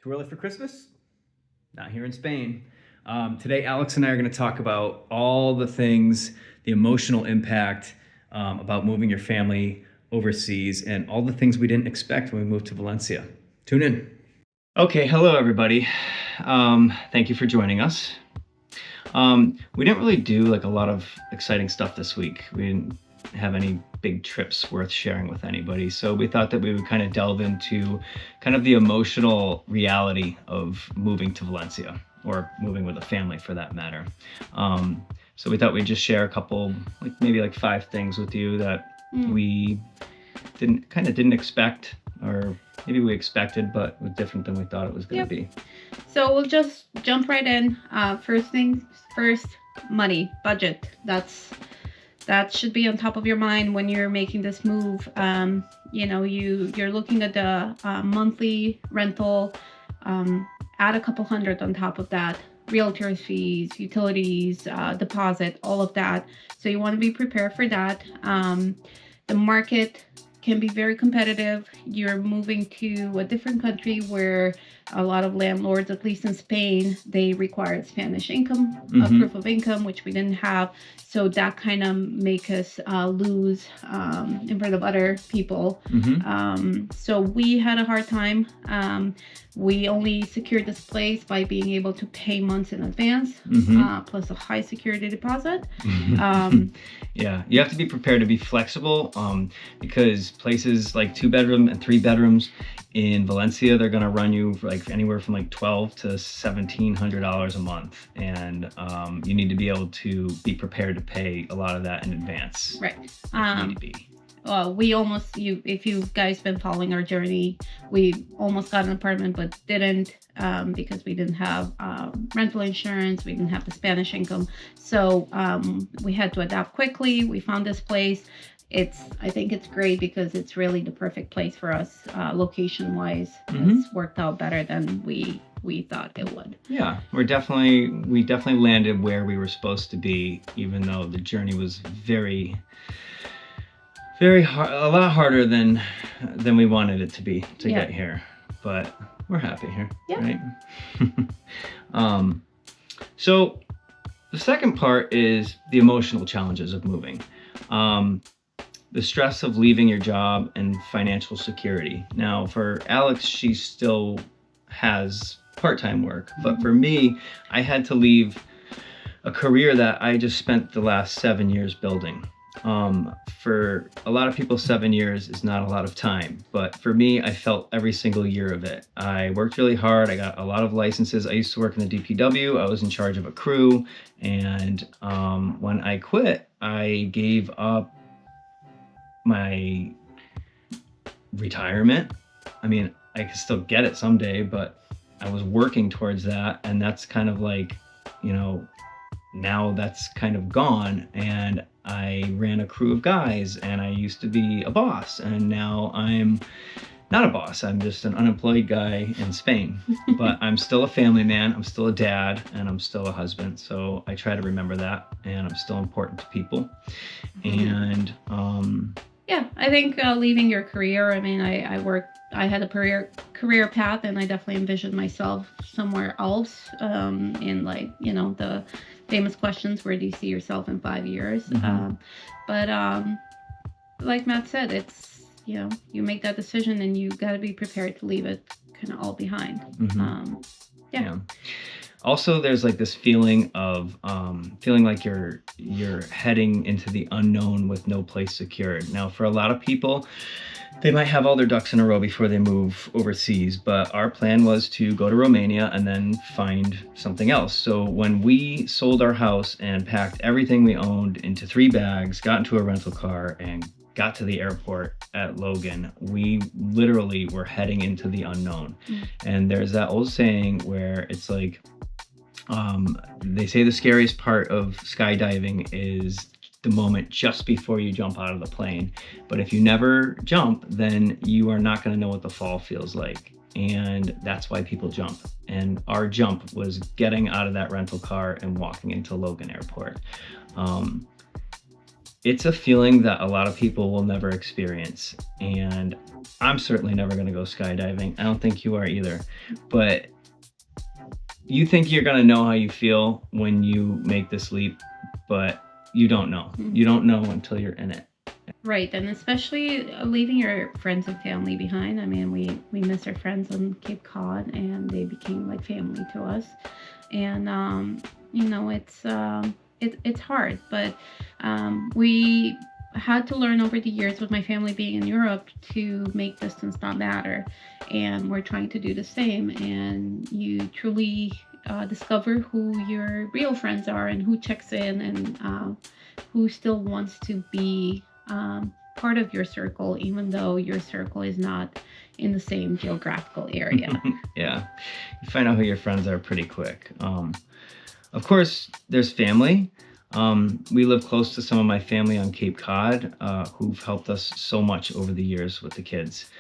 Too early for Christmas? Not here in Spain. Today, Alex and I are going to talk about all the things, the emotional impact about moving your family overseas, and all the things we didn't expect when we moved to Valencia. Tune in. Okay, hello everybody. Thank you for joining us. We didn't really do like a lot of exciting stuff this week. We didn't have any big trips worth sharing with anybody. So we thought that we would kind of delve into kind of the emotional reality of moving to Valencia, or moving with a family for that matter. So we thought we'd just share a couple, maybe 5 things with you that we didn't expect, or maybe we expected, but was different than we thought it was going to be. So we'll just jump right in. First things first, money, budget. That should be on top of your mind when you're making this move. You're looking at the monthly rental, add a couple hundred on top of that, realtor fees, utilities, deposit, all of that. So you want to be prepared for that. The market can be very competitive. You're moving to a different country where a lot of landlords, at least in Spain, they required Spanish income, proof of income, which we didn't have. So that kind of make us lose in front of other people. So we had a hard time. We only secured this place by being able to pay months in advance, plus a high security deposit. Yeah, you have to be prepared to be flexible, because places like 2-bedroom and 3 bedrooms in Valencia, they're gonna run you anywhere from $1,200 to $1,700 a month, and you need to be able to be prepared to pay a lot of that in advance. Right. If need be. If you guys been following our journey, we almost got an apartment, but didn't, because we didn't have rental insurance, we didn't have the Spanish income. So we had to adapt quickly. We found this place. I think it's great because it's really the perfect place for us, location wise. It's worked out better than we thought it would. Yeah, we definitely landed where we were supposed to be, even though the journey was very hard, a lot harder than we wanted it to be to get here. But we're happy here, right? So the second part is the emotional challenges of moving. The stress of leaving your job and financial security. Now, for Alex, she still has part-time work, but for me, I had to leave a career that I just spent the last 7 years building. For a lot of people, 7 years is not a lot of time, but for me, I felt every single year of it. I worked really hard. I got a lot of licenses. I used to work in the DPW. I was in charge of a crew, and when I quit, I gave up my retirement. I mean, I could still get it someday, but I was working towards that, and that's kind of now that's kind of gone, and I ran a crew of guys, and I used to be a boss, and now I'm not a boss. I'm just an unemployed guy in Spain, but I'm still a family man. I'm still a dad, and I'm still a husband. So I try to remember that, and I'm still important to people. And yeah, I think leaving your career, I mean, I had a career path, and I definitely envisioned myself somewhere else, in the famous questions, where do you see yourself in 5 years? But like Matt said, it's, you make that decision and you got to be prepared to leave it kind of all behind. Also, there's this feeling of feeling like you're heading into the unknown with no place secured. Now, for a lot of people, they might have all their ducks in a row before they move overseas, but our plan was to go to Romania and then find something else. So when we sold our house and packed everything we owned into 3 bags, got into a rental car, and got to the airport at Logan, we literally were heading into the unknown. And there's that old saying where it's they say the scariest part of skydiving is the moment just before you jump out of the plane. But if you never jump, then you are not going to know what the fall feels like. And that's why people jump. And our jump was getting out of that rental car and walking into Logan Airport. it's a feeling that a lot of people will never experience. And I'm certainly never going to go skydiving. I don't think you are either. But you think you're going to know how you feel when you make this leap, but you don't know. Mhm. You don't know until you're in it. Right, and especially leaving your friends and family behind. I mean, we miss our friends on Cape Cod, and they became like family to us. And it's hard, but we had to learn over the years with my family being in Europe to make distance not matter, and we're trying to do the same. And you truly discover who your real friends are and who checks in and who still wants to be part of your circle, even though your circle is not in the same geographical area. Yeah, you find out who your friends are pretty quick. Of course, there's family. We live close to some of my family on Cape Cod, who've helped us so much over the years with the kids.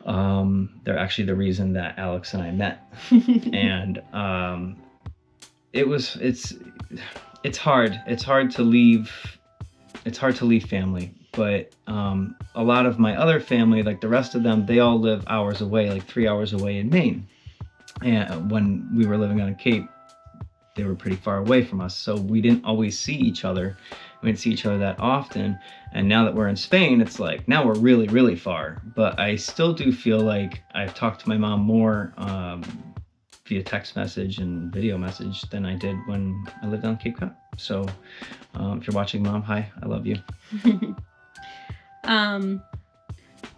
They're actually the reason that Alex and I met. And it's hard. It's hard to leave family. But a lot of my other family, like the rest of them, they all live hours away, like 3 hours away in Maine. And when we were living on a Cape, they were pretty far away from us, so we didn't always see each other. We didn't see each other that often. And now that we're in Spain, it's like, now we're really, really far. But I still do feel like I've talked to my mom more via text message and video message than I did when I lived on Cape Cod. So if you're watching, Mom, hi, I love you.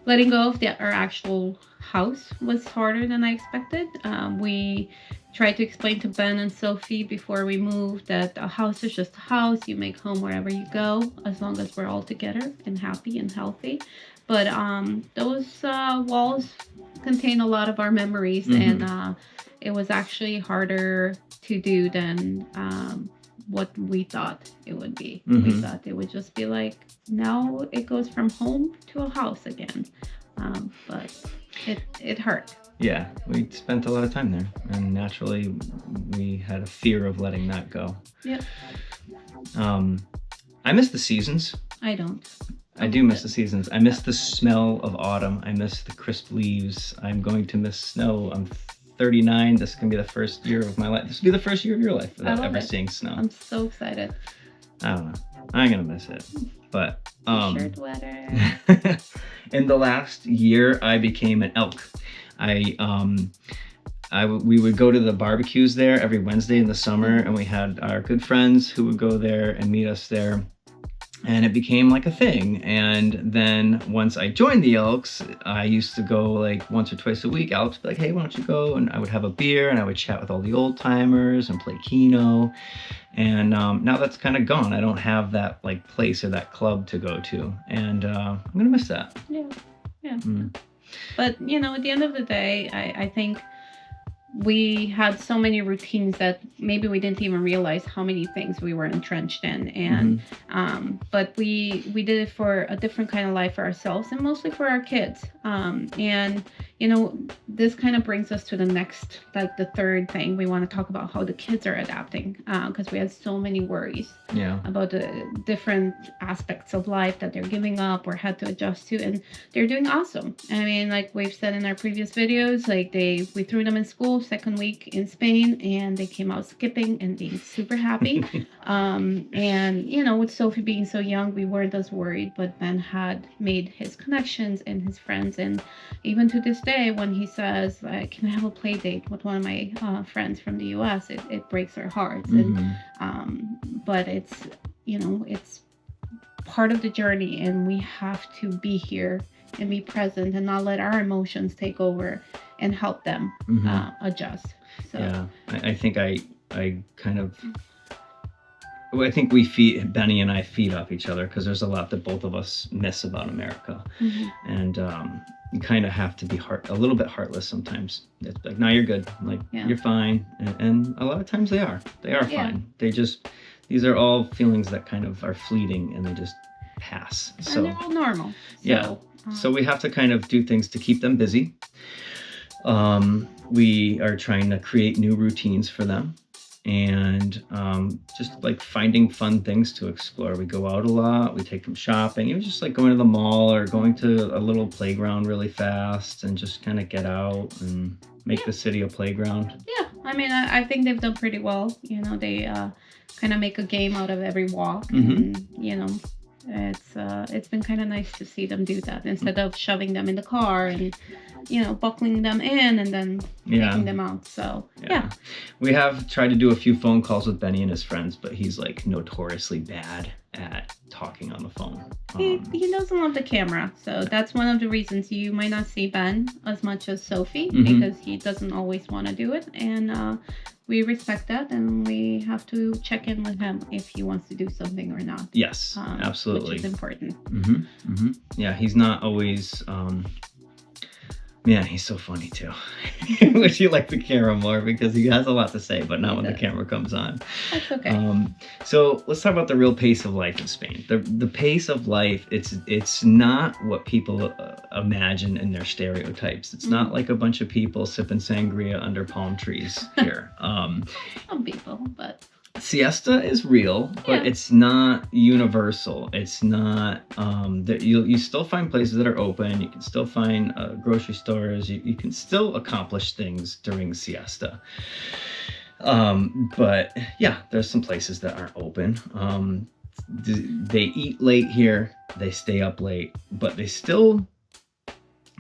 Letting go of our actual house was harder than I expected. We tried to explain to Ben and Sophie before we moved that a house is just a house. You make home wherever you go, as long as we're all together and happy and healthy. But those walls contain a lot of our memories, and it was actually harder to do than what we thought it would be. We thought it would just be like, now it goes from home to a house again. But it hurt. Yeah, we spent a lot of time there, and naturally we had a fear of letting that go. Yep. I miss the seasons. I don't. I do miss the seasons. I miss the smell of autumn. I miss the crisp leaves. I'm going to miss snow. I'm 39. This is going to be the first year of my life. This will be the first year of your life without ever seeing snow. I'm so excited. I don't know. I'm going to miss it. But shirt weather. in the last year, I became an elk. We would go to the barbecues there every Wednesday in the summer, and we had our good friends who would go there and meet us there. And it became like a thing. And then once I joined the Elks, I used to go like once or twice a week. Alex would be like, hey, why don't you go? And I would have a beer and I would chat with all the old timers and play Keno. And now that's kind of gone. I don't have that like place or that club to go to. And I'm going to miss that. Yeah. But, at the end of the day, I think we had so many routines that maybe we didn't even realize how many things we were entrenched in. And but we did it for a different kind of life for ourselves and mostly for our kids. And this kind of brings us to the next, like the third thing. We want to talk about how the kids are adapting, because we had so many worries about the different aspects of life that they're giving up or had to adjust to, and they're doing awesome. I mean, like we've said in our previous videos, like we threw them in school second week in Spain, and they came out skipping and being super happy. And with Sophie being so young, we weren't as worried, but Ben had made his connections and his friends, and even to this day, when he says, can I have a play date with one of my friends from the US, it breaks our hearts. But it's it's part of the journey, and we have to be here and be present and not let our emotions take over and help them adjust. So yeah, I think I think Benny and I feed off each other, because there's a lot that both of us miss about America. And you kind of have to be a little bit heartless sometimes. It's like, no, you're good. Like, you're fine. And a lot of times they are fine. These are all feelings that kind of are fleeting, and they just pass. So and they're all normal. So we have to kind of do things to keep them busy. We are trying to create new routines for them. and just like finding fun things to explore. We go out a lot. We take them shopping. Even just like going to the mall or going to a little playground really fast and just kind of get out and make the city a playground. Yeah, I mean, I think they've done pretty well. You know, they kind of make a game out of every walk, and you know, it's been kind of nice to see them do that instead of shoving them in the car and you know buckling them in and then taking them out. So yeah, we have tried to do a few phone calls with Benny and his friends, but he's like notoriously bad at talking on the phone. He doesn't love the camera, so that's one of the reasons you might not see Ben as much as Sophie, because he doesn't always want to do it, and we respect that, and we have to check in with him if he wants to do something or not. Yes, absolutely. Which is important. Yeah, he's not always... Man, he's so funny too. Wish you liked the camera more because he has a lot to say, but not when the camera comes on. That's okay. So let's talk about the real pace of life in Spain. The pace of life, it's not what people imagine in their stereotypes. It's not like a bunch of people sipping sangria under palm trees here. Some people, but... Siesta is real, but it's not universal. It's not that you still find places that are open. You can still find grocery stores. You can still accomplish things during siesta. But yeah, there's some places that aren't open. They eat late here. They stay up late, but they still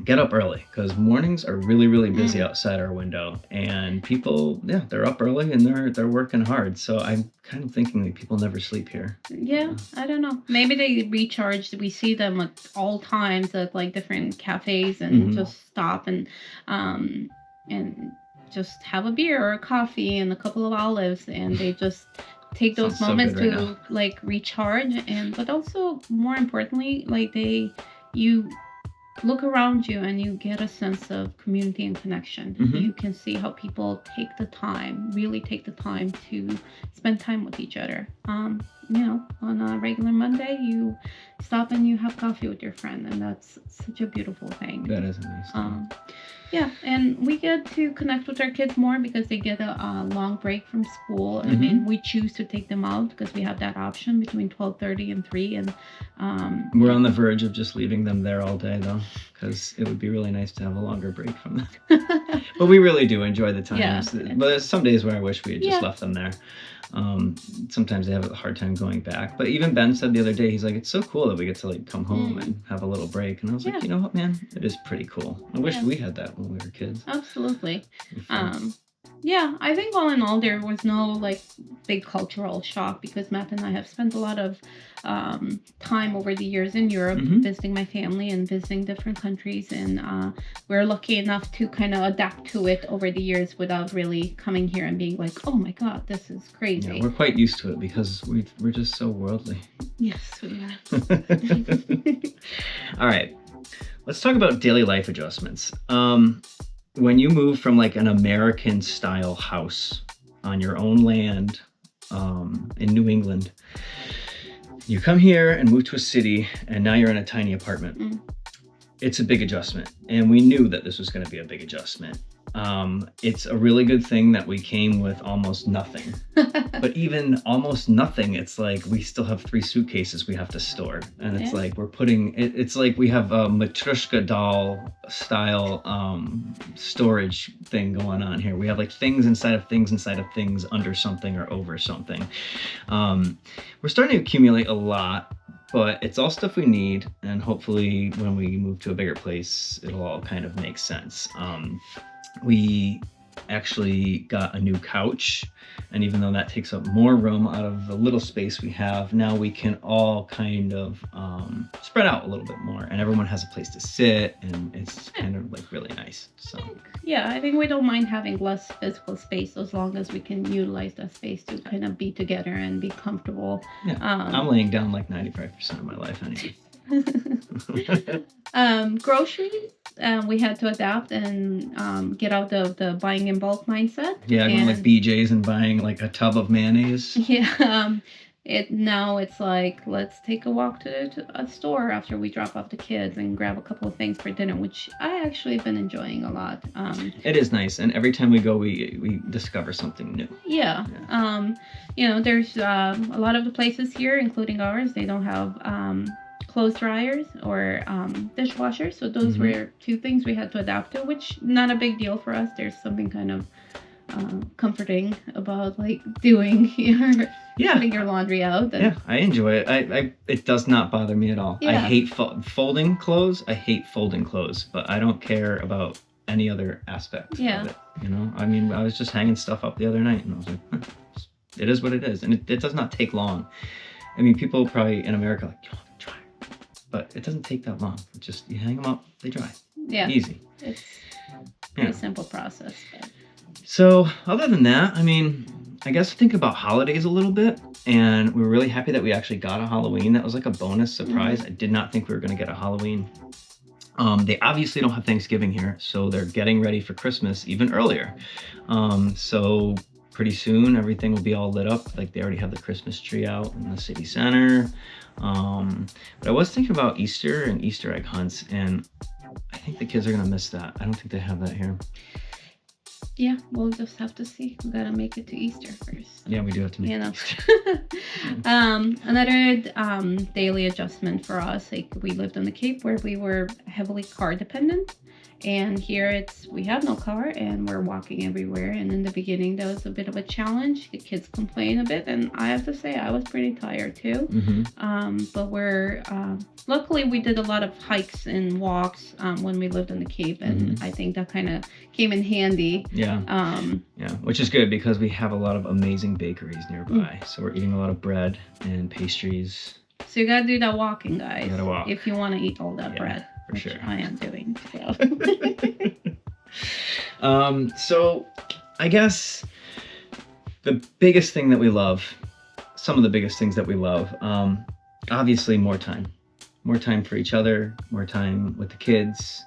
get up early because mornings are really, really busy outside our window, and people, they're up early and they're working hard. So I'm kind of thinking that people never sleep here. Yeah, I don't know. Maybe they recharge. We see them at all times at like different cafes and just stop and just have a beer or a coffee and a couple of olives, and they just take those moments to like recharge, but also more importantly, like you look around you and you get a sense of community and connection. You can see how people really take the time to spend time with each other. You know, on a regular Monday, you stop and you have coffee with your friend, and that's such a beautiful thing. That is a nice thing. Yeah, and we get to connect with our kids more because they get a long break from school. I mean, we choose to take them out because we have that option between 12:30 and 3. And we're on the verge of just leaving them there all day, though, because it would be really nice to have a longer break from them. But we really do enjoy the times. Yeah. But there's some days where I wish we had just left them there. Sometimes they have a hard time going back. But even Ben said the other day, he's like, it's so cool that we get to like come home and have a little break. And I was like, you know what, man? It is pretty cool. I wish we had that when we were kids. Absolutely. Yeah, I think all in all, there was no like big cultural shock because Matt and I have spent a lot of time over the years in Europe visiting my family and visiting different countries, and we're lucky enough to kind of adapt to it over the years without really coming here and being like, oh my god, this is crazy. Yeah, we're quite used to it because we're just so worldly. Yes, we are. All right, let's talk about daily life adjustments. When you move from like an American style house on your own land in New England, you come here and move to a city, and now you're in a tiny apartment. It's a big adjustment, and we knew that this was going to be a big adjustment. It's a really good thing that we came with almost nothing. But even almost nothing, it's like we still have 3 suitcases we have to store. And it's like we're putting, it's like we have a Matryoshka doll style storage thing going on here. We have like things inside of things under something or over something. We're starting to accumulate a lot, but it's all stuff we need. And hopefully when we move to a bigger place, it'll all kind of make sense. We actually got a new couch, and even though that takes up more room out of the little space we have, now we can all kind of spread out a little bit more, and everyone has a place to sit, and it's kind of like really nice. So yeah, I think we don't mind having less physical space as long as we can utilize that space to kind of be together and be comfortable. Yeah, I'm laying down like 95% of my life anyway. Groceries, we had to adapt and get out of the buying in bulk mindset. Yeah, going like BJ's and buying like a tub of mayonnaise. Yeah, Now it's like, let's take a walk to a store after we drop off the kids and grab a couple of things for dinner, which I actually been enjoying a lot. It is nice, and every time we go, we discover something new. Yeah. There's a lot of the places here, including ours, they don't have clothes dryers or dishwashers. So those were two things we had to adapt to, which not a big deal for us. There's something kind of comforting about like doing putting your laundry out. Yeah, I enjoy it. It does not bother me at all. Yeah. I hate folding clothes. I hate folding clothes, but I don't care about any other aspect of it. I mean, I was just hanging stuff up the other night, and I was like, it is what it is, and it does not take long. I mean, people probably in America are like, you don't have to dry, but it doesn't take that long. It's just you hang them up, they dry. Yeah, easy. It's a pretty simple process. But. So other than that, I mean, I guess think about holidays a little bit, and we were really happy that we actually got a Halloween. That was like a bonus surprise. I did not think we were going to get a Halloween. They obviously don't have Thanksgiving here, so they're getting ready for Christmas even earlier. So pretty soon everything will be all lit up. Like they already have the Christmas tree out in the city center. But I was thinking about Easter and Easter egg hunts, and I think the kids are going to miss that. I don't think they have that here. Yeah, we'll just have to see. We gotta make it to Easter first. Yeah, we do have to make it. Another daily adjustment for us, like we lived on the Cape where we were heavily car dependent. And here we have no car and we're walking everywhere. And in the beginning, that was a bit of a challenge. The kids complain a bit. And I have to say, I was pretty tired too. But luckily we did a lot of hikes and walks when we lived on the Cape. And I think that kind of came in handy. Yeah. Which is good because we have a lot of amazing bakeries nearby. So we're eating a lot of bread and pastries. So you got to do that walking, guys. You gotta walk. If you want to eat all that bread. For which sure. I am doing. So. So I guess the biggest thing that we love, some of the biggest things that we love, obviously more time for each other, more time with the kids,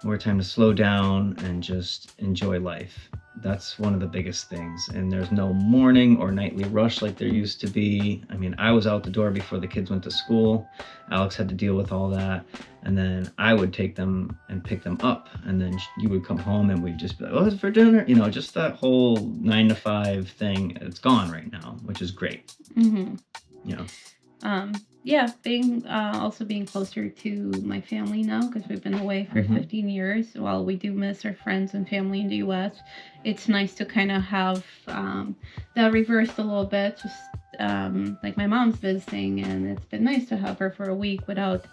more time to slow down and just enjoy life. That's one of the biggest things. And there's no morning or nightly rush like there used to be. I mean, I was out the door before the kids went to school. Alex had to deal with all that. And then I would take them and pick them up. And then you would come home and we'd just be like, oh, it's for dinner. Just that whole 9 to 5 thing. It's gone right now, which is great. Being closer to my family now because we've been away for 15 years. While we do miss our friends and family in the U.S., it's nice to kind of have that reversed a little bit. Just like my mom's visiting, and it's been nice to have her for a week without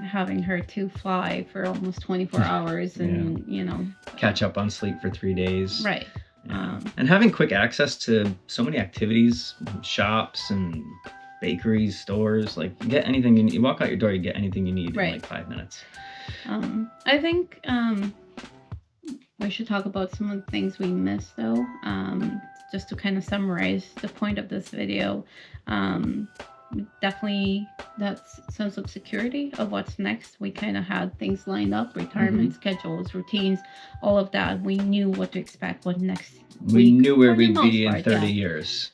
having her to fly for almost 24 hours and catch up on sleep for 3 days. Right. And having quick access to so many activities, shops and bakeries, stores, like you get anything you need. You walk out your door, you get anything you need in like 5 minutes. I think we should talk about some of the things we miss though. Just to kind of summarize the point of this video. Definitely that sense of security of what's next. We kind of had things lined up, retirement schedules, routines, all of that. We knew what to expect, what next we knew where we'd be in 30 years.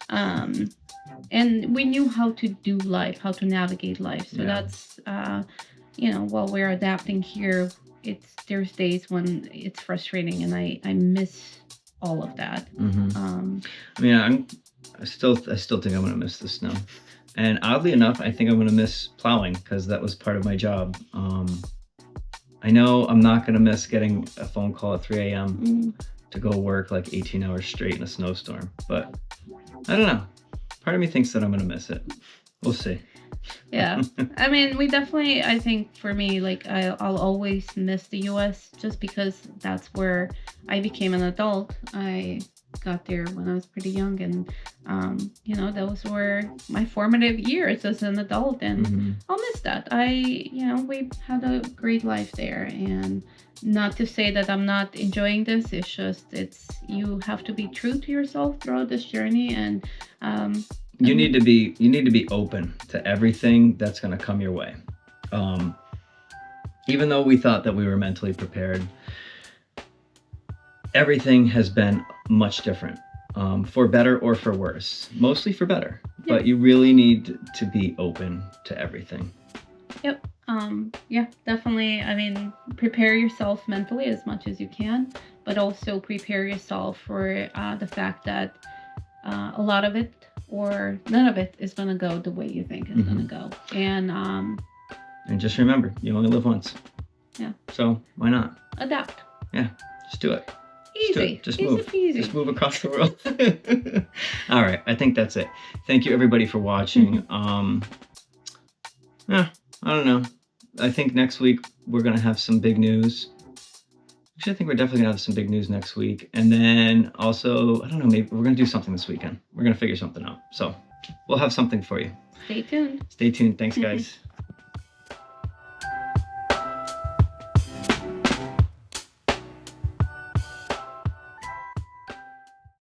And we knew how to do life, how to navigate life. So that's, while we're adapting here, there's days when it's frustrating and I miss all of that. I still think I'm going to miss the snow. And oddly enough, I think I'm going to miss plowing because that was part of my job. I know I'm not going to miss getting a phone call at 3 a.m. to go work like 18 hours straight in a snowstorm. But I don't know. Part of me thinks that I'm going to miss it. We'll see. Yeah. I mean, I think for me, like I'll always miss the U.S. just because that's where I became an adult. I got there when I was pretty young and, those were my formative years as an adult and I'll miss that. We had a great life there and not to say that I'm not enjoying this. It's just, you have to be true to yourself throughout this journey and, you need to be open to everything that's going to come your way. Even though we thought that we were mentally prepared, everything has been much different, for better or for worse. Mostly for better. but you really need to be open to everything. Yep. Yeah, definitely. I mean, prepare yourself mentally as much as you can, but also prepare yourself for the fact that a lot of it or none of it is going to go the way you think it's going to go. And just remember, you only live once. Yeah. So why not? Adapt. Yeah, just do it. Easy. Just Easy move. peasy. Just move across the world. All right, I think that's it. Thank you everybody for watching. Yeah, I don't know. I think next week we're gonna have some big news. Actually, I think we're definitely gonna have some big news next week. And then also, I don't know, maybe we're gonna do something this weekend. We're gonna figure something out. So we'll have something for you. Stay tuned. Stay tuned. Thanks, guys.